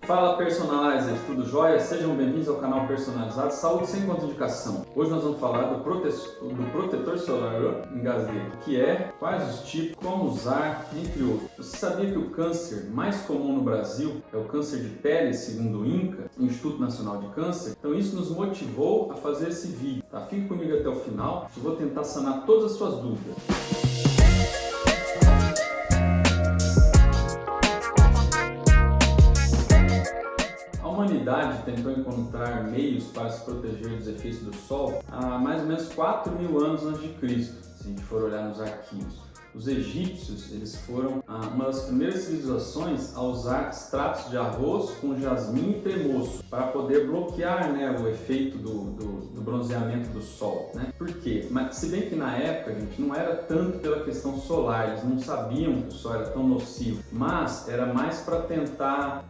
Fala Personalizers, tudo jóia? Sejam bem-vindos ao canal Personalizado Saúde Sem Contraindicação. Hoje nós vamos falar do protetor solar, engasguei, que é quais os tipos, como usar, entre outros. Você sabia que o câncer mais comum no Brasil é o câncer de pele, segundo o INCA, Instituto Nacional de Câncer? Então isso nos motivou a fazer esse vídeo, tá? Fique comigo até o final, eu vou tentar sanar todas as suas dúvidas. A humanidade tentou encontrar meios para se proteger dos efeitos do Sol há mais ou menos 4.000 anos antes de Cristo, se a gente for olhar nos arquivos. Os egípcios, eles foram uma das primeiras civilizações a usar extratos de arroz com jasmim e tremoço para poder bloquear, o efeito do bronzeamento do sol, Por quê? Mas, se bem que na época, gente, não era tanto pela questão solar, eles não sabiam que o sol era tão nocivo, mas era mais para tentar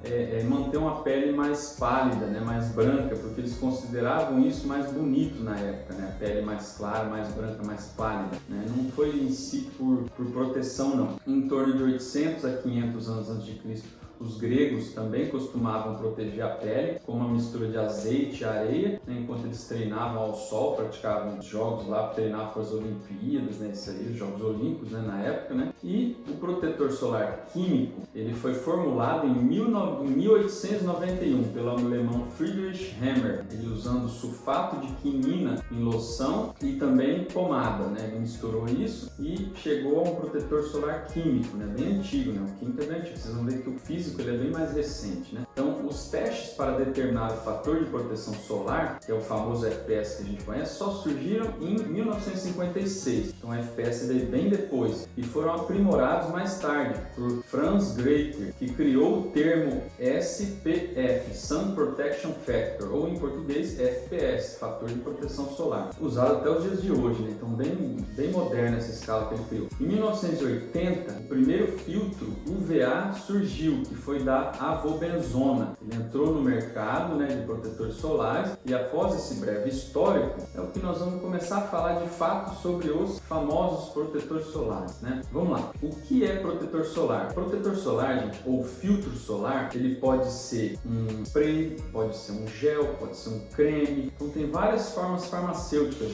manter uma pele mais pálida, mais branca, porque eles consideravam isso mais bonito na época, a pele mais clara, mais branca, mais pálida, Não foi em si por proteção, não. Em torno de 800 a 500 anos antes de Cristo, os gregos também costumavam proteger a pele com uma mistura de azeite e areia, enquanto eles treinavam ao sol, praticavam jogos lá, treinavam para as Olimpíadas, isso aí, os Jogos Olímpicos, na época, E o protetor solar químico, ele foi formulado em 1891 pelo alemão Friedrich Hammer, ele usando sulfato de quinina em loção e também pomada, Ele misturou isso e chegou a um protetor solar químico, bem antigo, O químico é bem antigo, vocês vão ver que o físico ele é bem mais recente, Então, os testes para determinar o fator de proteção solar, que é o famoso FPS que a gente conhece, só surgiram em 1956. Então, o FPS veio bem depois e foram aprimorados mais tarde por Franz Greiter, que criou o termo SPF, Sun Protection Factor, ou em português FPS, fator de proteção solar, usado até os dias de hoje, Então, bem moderna essa escala que ele criou. Em 1980, o primeiro filtro UVA surgiu, que foi da avobenzona. Ele entrou no mercado de protetores solares e após esse breve histórico é o que nós vamos começar a falar de fato sobre os famosos protetores solares, Vamos lá. O que é protetor solar? Protetor solar, gente, ou filtro solar, ele pode ser um spray, pode ser um gel, pode ser um creme. Então tem várias formas farmacêuticas,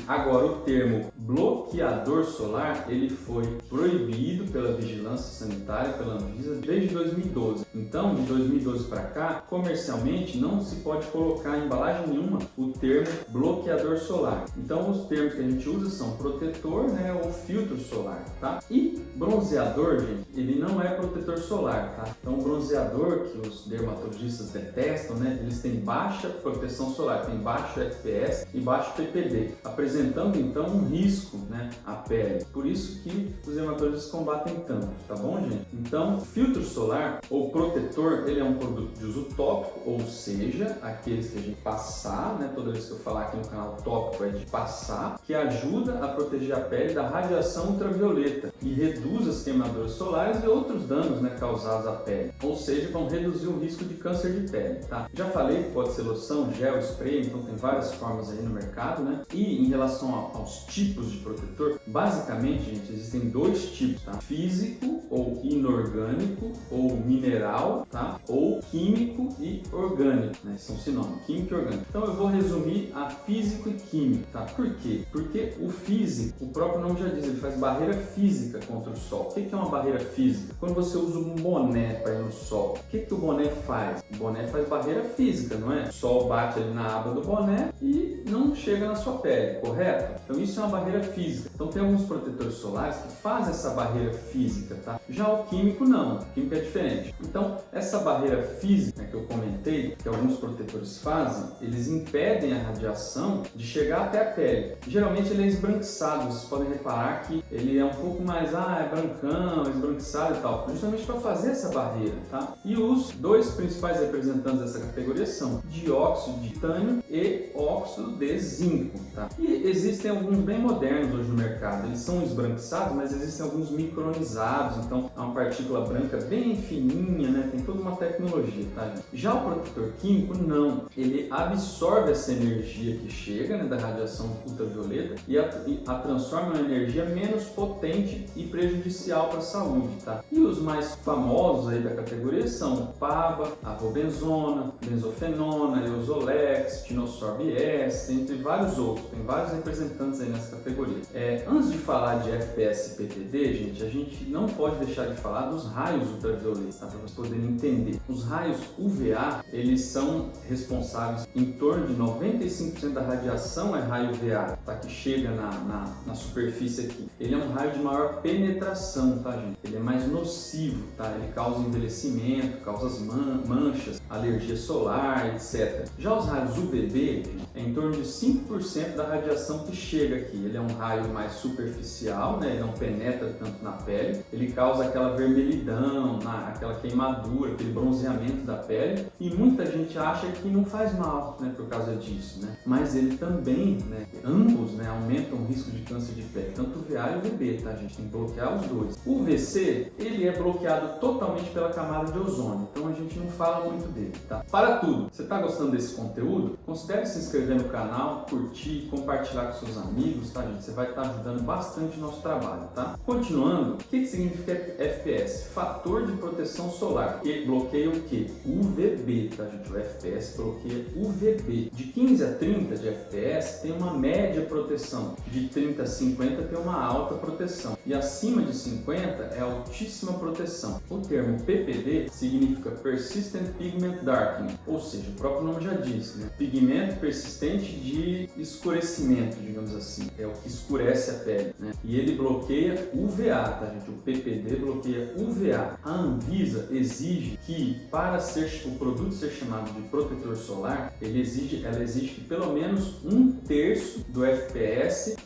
Agora o termo bloqueador solar, ele foi proibido pela Vigilância Sanitária, pela Anvisa, desde 2012. Então, de 2012 para cá, comercialmente não se pode colocar em embalagem nenhuma o termo bloqueador solar. Então, os termos que a gente usa são protetor, ou filtro solar, tá? E bronzeador, gente, ele não é protetor solar, tá? Então, o bronzeador que os dermatologistas detestam, eles têm baixa proteção solar, tem baixo FPS e baixo PPD, apresentando então um risco, à pele. Por isso que os dermatologistas combatem tanto, tá bom, gente? Então, filtro solar ou protetor, ele é um produto de uso tópico, ou seja, aqueles que a gente passar, Toda vez que eu falar aqui no canal tópico é de passar, que ajuda a proteger a pele da radiação ultravioleta e reduz as queimaduras solares e outros danos, causados à pele. Ou seja, vão reduzir o risco de câncer de pele, tá? Já falei que pode ser loção, gel, spray, então tem várias formas aí no mercado, E em relação aos tipos de protetor, basicamente, gente, existem dois tipos, tá? Físico ou inorgânico, ou mineral, tá? Ou químico e orgânico, São sinônimos, químico e orgânico. Então eu vou resumir a físico e químico, tá? Por quê? Porque o físico, o próprio nome já diz, ele faz barreira física contra o sol. O que é uma barreira física? Quando você usa um boné para ir no sol, o que o boné faz? O boné faz barreira física, não é? O sol bate ali na aba do boné e não chega na sua pele, correto? Então isso é uma barreira física. Então tem alguns protetores solares que fazem essa barreira física, tá? Já o químico não, o químico é diferente. Então essa barreira física que eu comentei, que alguns protetores fazem, eles impedem a radiação de chegar até a pele. Geralmente ele é esbranquiçado, vocês podem reparar que ele é um pouco mais, é brancão, esbranquiçado e tal, justamente para fazer essa barreira, tá? E os dois principais representantes dessa categoria são dióxido de titânio e óxido de zinco, tá? E existem alguns bem modernos hoje no mercado, eles são esbranquiçados, mas existem alguns micronizados, então Então é uma partícula branca bem fininha, né? Tem toda uma tecnologia, tá, gente? Já o protetor químico, não. Ele absorve essa energia que chega, né, da radiação ultravioleta e a transforma em uma energia menos potente e prejudicial para a saúde, tá? E os mais famosos aí da categoria são PABA, avobenzona, benzofenona, Eusolex, Tinosorb S, entre vários outros. Tem vários representantes aí nessa categoria. Antes de falar de FPS e PPD, gente, a gente não pode deixar de falar dos raios ultravioletas, tá? Para vocês poderem entender. Os raios UVA, eles são responsáveis em torno de 95% da radiação é raio UVA, tá? Que chega na superfície aqui. Ele é um raio de maior penetração, tá, gente? Ele é mais nocivo, tá? Ele causa envelhecimento, causa manchas, alergia solar, etc. Já os raios UVB, é em torno de 5% da radiação que chega aqui. Ele é um raio mais superficial, né? Ele não penetra tanto na pele. Ele causa aquela vermelhidão, aquela queimadura, aquele bronzeamento da pele. E muita gente acha que não faz mal, né? Por causa disso, né? Mas ele também, né? Ambos, né? Aumentam o risco de câncer de pele, tanto o VA e o VB, tá, gente? Tem que bloquear os dois. O VC, ele é bloqueado totalmente pela camada de ozônio, então a gente não fala muito dele, tá? Para tudo, você tá gostando desse conteúdo? Considere se inscrever no canal, curtir, compartilhar com seus amigos, tá, gente? Você vai estar ajudando bastante o nosso trabalho, tá? Continuando, o que significa FPS? Fator de proteção solar, que bloqueia o quê? UVB, tá, gente? O FPS bloqueia UVB. De 15 a 30 de FPS tem uma média proteção, de 30 a 50 tem uma alta proteção e acima de 50 é altíssima proteção. O termo PPD significa Persistent Pigment Darkening, ou seja, o próprio nome já diz, né? Pigmento persistente de escurecimento, digamos assim, é o que escurece a pele, né? E ele bloqueia UVA, tá, gente? O PPD bloqueia UVA. A Anvisa exige que, para o produto ser chamado de protetor solar, ela exige que pelo menos 1/3 do FPS,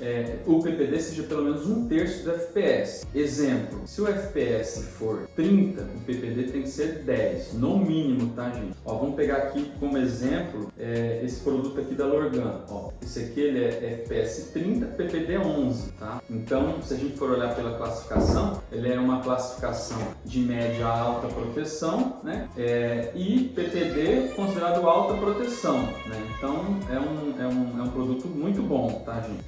o PPD seja pelo menos 1/3 do FPS. Exemplo, se o FPS for 30, o PPD tem que ser 10, no mínimo, tá, gente? Ó, vamos pegar aqui como exemplo esse produto aqui da Lorgan. Ó, esse aqui ele é FPS 30, PPD 11, tá? Então, se a gente for olhar pela classificação, ele é uma classificação de média a alta proteção, né? E PPD considerado alta proteção, né? Então, é um produto muito bom, tá, gente?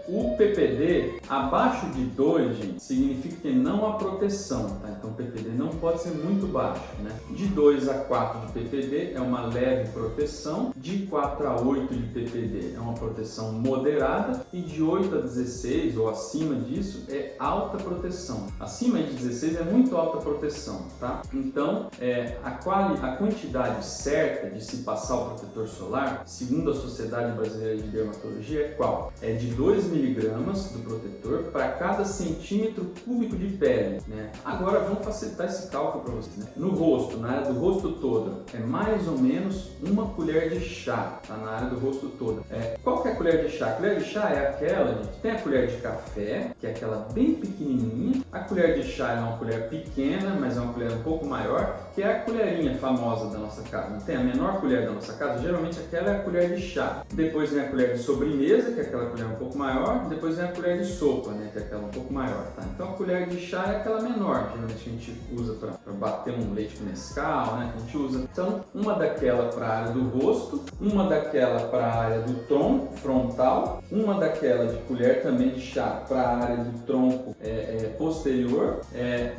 O PPD abaixo de 2, gente, significa que não há proteção, tá? Então o PPD não pode ser muito baixo, né? De 2 a 4 de PPD é uma leve proteção, de 4 a 8 de PPD é uma proteção moderada e de 8 a 16 ou acima disso é alta proteção. Acima de 16 é muito alta proteção, tá? Então a quantidade certa de se passar o protetor solar, segundo a Sociedade Brasileira de Dermatologia, é qual? É de 2 miligramas do protetor para cada centímetro cúbico de pele, né? Agora vamos facilitar esse cálculo para vocês, né? No rosto, na área do rosto toda, é mais ou menos uma colher de chá, tá? Na área do rosto toda. Qual que é a colher de chá? A colher de chá é aquela, gente, tem a colher de café, que é aquela bem pequenininha. A colher de chá é uma colher pequena, mas é uma colher um pouco maior, que é a colherinha famosa da nossa casa. Não tem a menor colher da nossa casa? Geralmente aquela é a colher de chá. Depois vem a colher de sobremesa, que é aquela colher um pouco maior. Depois vem a colher de sopa, né, que é aquela um pouco maior, tá? Então a colher de chá é aquela menor, geralmente a gente usa para bater um leite com Nescau, né, que a gente usa. Então, uma daquela para a área do rosto, uma daquela para a área do tronco frontal, uma daquela de colher também de chá para a área do tronco posterior,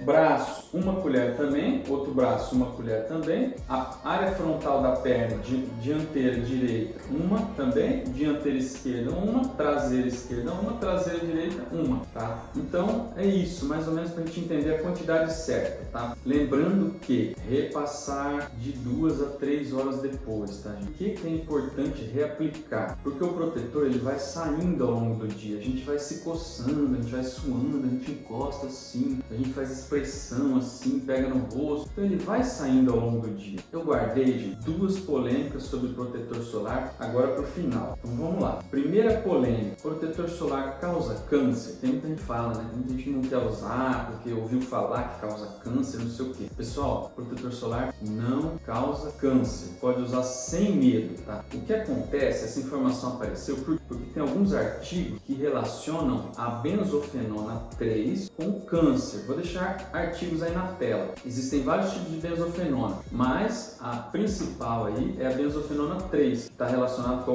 braço, uma colher também, outro braço, uma colher também, a área frontal da perna, dianteira direita, uma também, dianteira esquerda, uma, traseira esquerda, uma, traseira direita, uma, tá? Então é isso, mais ou menos para a gente entender a quantidade certa, tá? Lembrando que repassar de 2 a 3 horas depois, tá? O que é importante reaplicar? Porque o protetor ele vai saindo ao longo do dia, a gente vai se coçando, a gente vai suando, a gente encosta assim, a gente faz expressão assim, pega no rosto, então ele vai saindo ao longo do dia. Eu guardei, gente, 2 polêmicas sobre protetor solar agora para o final. Então vamos lá. Primeira polêmica: protetor protetor solar causa câncer? Tem muita gente que fala, né? Tem muita gente que não quer usar porque ouviu falar que causa câncer, não sei o que. Pessoal, protetor solar não causa câncer. Pode usar sem medo, tá? O que acontece, essa informação apareceu porque tem alguns artigos que relacionam a benzofenona 3 com câncer. Vou deixar artigos aí na tela. Existem vários tipos de benzofenona, mas a principal aí é a benzofenona 3, que está relacionada com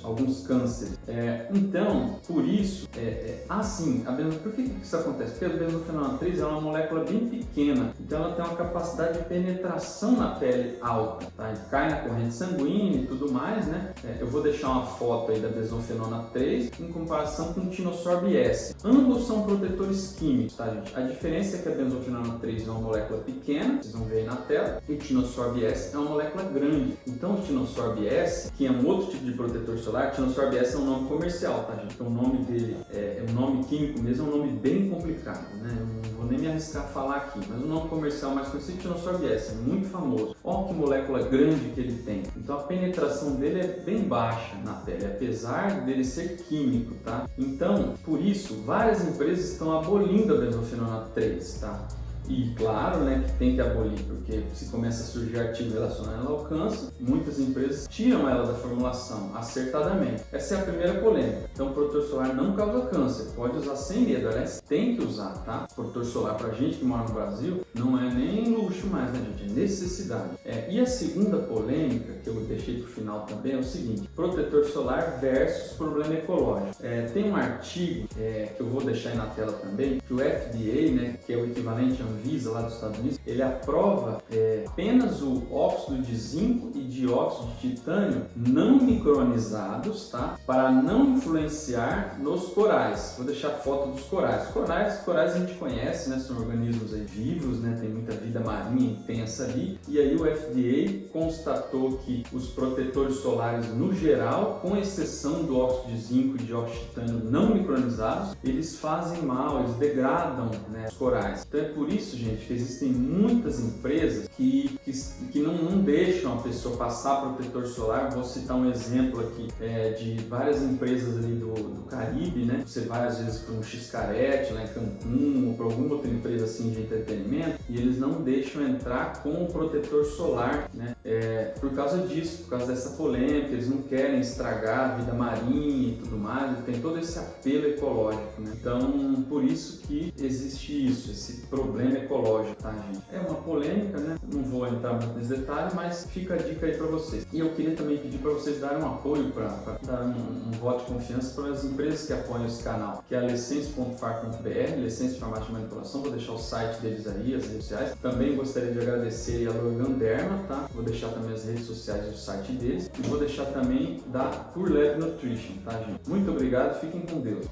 alguns cânceres. Então, por isso, por que isso acontece? Porque a benzofenona 3 é uma molécula bem pequena, então ela tem uma capacidade de penetração na pele alta, tá? Cai na corrente sanguínea e tudo mais, né? Eu vou deixar uma foto aí da benzofenona 3 em comparação com o Tinosorb S. Ambos são protetores químicos, tá, gente? A diferença é que a benzofenona 3 é uma molécula pequena, vocês vão ver aí na tela, e o Tinosorb S é uma molécula grande. Então o Tinosorb S, que é um outro tipo de protetor solar, Tinosorb S é um nome comercial, tá, gente? Então o nome dele é um nome químico mesmo, é um nome bem complicado, né? Eu não vou nem me arriscar a falar aqui, mas o nome comercial mais conhecido é Tinosorb S, é muito famoso. Olha que molécula grande que ele tem. Então a penetração dele é bem baixa na pele, apesar dele ser químico, tá? Então, por isso, várias empresas estão abolindo a benzofenona 3, tá? E claro, né, que tem que abolir, porque se começa a surgir artigo relacionado ao câncer, muitas empresas tiram ela da formulação acertadamente. Essa é a primeira polêmica. Então, o protetor solar não causa câncer, pode usar sem medo, aliás, tem que usar, tá? Protetor solar pra gente que mora no Brasil não é nem luxo mais, né, gente? É necessidade. E a segunda polêmica, que eu deixei pro final também, é o seguinte: protetor solar versus problema ecológico. Tem um artigo que eu vou deixar aí na tela também, que o FDA, né, que é o equivalente a Anvisa lá dos Estados Unidos, ele aprova apenas o óxido de zinco e dióxido de titânio não micronizados, tá? Para não influenciar nos corais. Vou deixar a foto dos corais. Corais a gente conhece, né? São organismos aí vivos, né? Tem muita vida marinha intensa ali. E aí o FDA constatou que os protetores solares no geral, com exceção do óxido de zinco e dióxido de titânio não micronizados, eles fazem mal, eles degradam, né, os corais. Então é por isso, gente, que existem muitas empresas que não deixam a pessoa passar protetor solar. Vou citar um exemplo aqui de várias empresas ali do Caribe, né? Você vai às vezes para um Xcaret lá em Cancún ou para alguma outra empresa assim de entretenimento e eles não deixam entrar com o protetor solar, né? Por causa disso, por causa dessa polêmica, eles não querem estragar a vida marinha e tudo mais, tem todo esse apelo ecológico, né? Então, por isso que existe isso, esse problema ecológico, tá, gente? É uma polêmica, né? Não vou entrar muito nesse detalhe, mas fica a dica aí para vocês. E eu queria também pedir para vocês darem um apoio, para dar um voto de confiança para as empresas que apoiam esse canal, que é a Lesense.far.br, Lesense Farmácia de Manipulação. Vou deixar o site deles aí, as redes sociais. Também gostaria de agradecer a Lorgan Derma, tá? Vou deixar também as redes sociais e o site deles. E vou deixar também da Pure Lab Nutrition, tá, gente? Muito obrigado, fiquem com Deus.